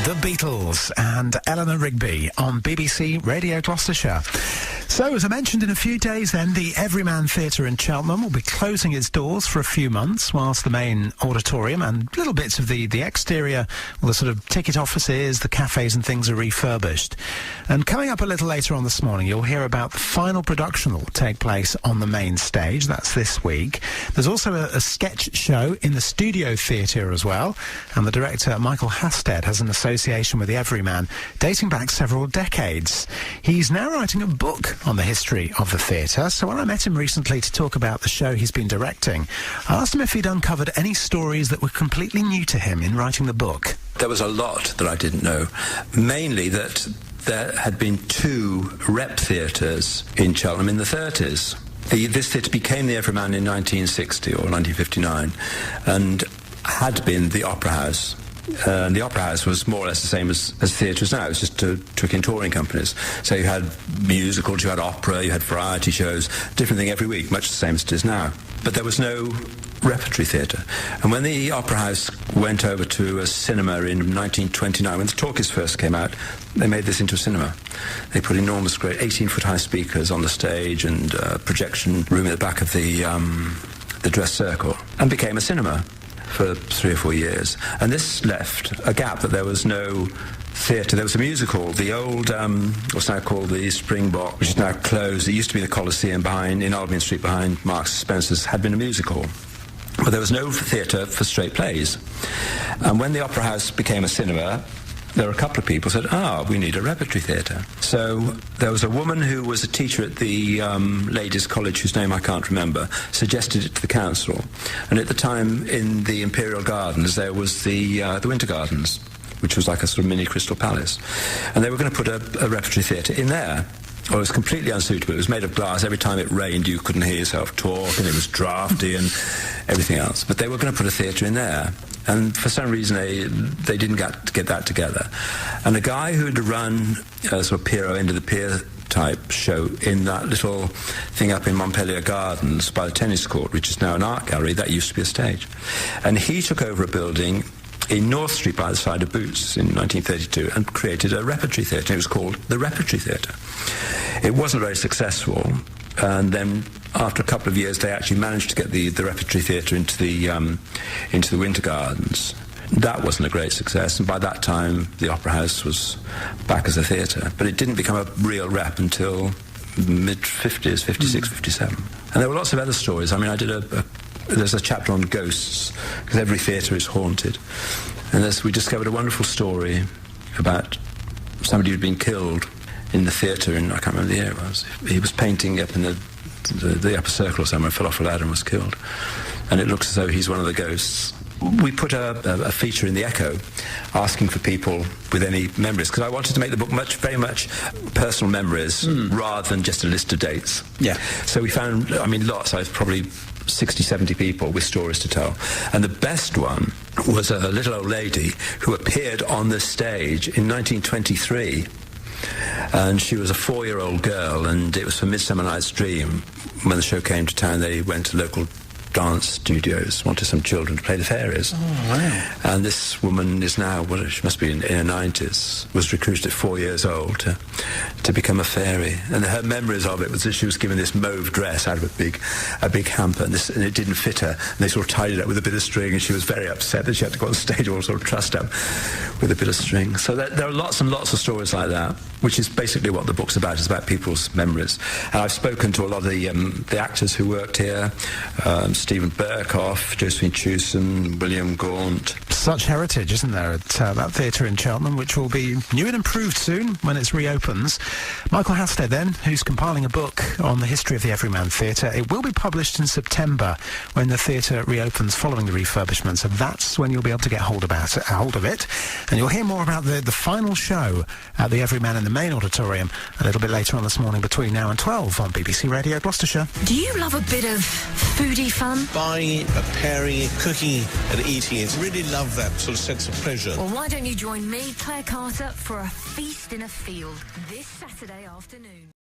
The Beatles and Eleanor Rigby on BBC Radio Gloucestershire. So, as I mentioned, in a few days then, the Everyman Theatre in Cheltenham will be closing its doors for a few months, whilst the main auditorium and little bits of the exterior, well, the sort of ticket offices, the cafes and things are refurbished. And coming up a little later on this morning, you'll hear about the final production that will take place on the main stage. That's this week. There's also a sketch show in the Studio Theatre as well, and the director, Michael Hasted, has an association with the Everyman dating back several decades. He's now writing a book on the history of the theatre, so when I met him recently to talk about the show he's been directing, I asked him if he'd uncovered any stories that were completely new to him in writing the book. There was a lot that I didn't know, mainly that there had been 2 rep theatres in Cheltenham in the 30s. This theatre became the Everyman in 1960 or 1959 and had been the Opera House. The Opera House was more or less the same as theatres now. It was just took in touring companies. So you had musicals, you had opera, you had variety shows, different thing every week, much the same as it is now. But there was no repertory theatre. And when the Opera House went over to a cinema in 1929, when the talkies first came out, they made this into a cinema. They put enormous, great 18-foot high speakers on the stage and a projection room at the back of the dress circle, and became a cinema for 3 or 4 years. And this left a gap that there was no theatre. There was a musical, the old, what's now called the Springbok, which is now closed. It used to be the Coliseum in Albion Street behind Marks and Spencer's, had been a musical. But there was no theatre for straight plays. And when the Opera House became a cinema, there were a couple of people who said, we need a repertory theatre. So there was a woman who was a teacher at the Ladies' College, whose name I can't remember, suggested it to the council. And at the time, in the Imperial Gardens, there was the Winter Gardens, which was like a sort of mini Crystal Palace. And they were going to put a repertory theatre in there. Well, it was completely unsuitable. It was made of glass. Every time it rained, you couldn't hear yourself talk, and it was drafty and everything else. But they were going to put a theatre in there. And for some reason, they didn't get that together. And a guy who had run a sort of Piero End of the Pier type show in that little thing up in Montpellier Gardens by the tennis court, which is now an art gallery, that used to be a stage. And he took over a building in North Street by the side of Boots in 1932 and created a repertory theatre. It was called the Repertory Theatre. It wasn't very successful, and then after a couple of years they actually managed to get the Repertory Theatre into the Winter Gardens. That wasn't a great success, and by that time the Opera House was back as a theatre, but it didn't become a real rep until mid-50s, 56, 57. And there were lots of other stories. I mean, I did there's a chapter on ghosts, because every theatre is haunted. And we discovered a wonderful story about somebody who'd been killed in the theatre in, I can't remember the year it was. He was painting up in the upper circle or somewhere, fell off a ladder and was killed. And it looks as though he's one of the ghosts. We put a feature in the Echo asking for people with any memories, because I wanted to make the book very much personal memories rather than just a list of dates. Yeah. So we found, lots. I was probably 60, 70 people with stories to tell. And the best one was a little old lady who appeared on the stage in 1923. And she was a 4-year-old girl, and it was for Midsummer Night's Dream. When the show came to town, they went to local dance studios, wanted some children to play the fairies. Oh, wow. And this woman is now, she must be in her 90s, was recruited at 4 years old to become a fairy. And her memories of it was that she was given this mauve dress out of a big hamper, and it didn't fit her. And they sort of tied it up with a bit of string, and she was very upset that she had to go on stage all sort of trussed up with a bit of string. So there are lots and lots of stories like that, which is basically what the book's about. It's about people's memories. And I've spoken to a lot of the actors who worked here, Stephen Burkhoff, Josephine Chewson, William Gaunt. Such heritage, isn't there, at that theatre in Cheltenham, which will be new and improved soon when it reopens. Michael Hasted, then, who's compiling a book on the history of the Everyman Theatre. It will be published in September when the theatre reopens following the refurbishment, so that's when you'll be able to get hold of it. And you'll hear more about the final show at the Everyman in the main auditorium a little bit later on this morning between now and 12 on BBC Radio Gloucestershire. Do you love a bit of foodie fun? Buying, preparing, cooking and eating it. Really love that sort of sense of pleasure. Well, why don't you join me, Claire Carter, for a feast in a field this Saturday afternoon?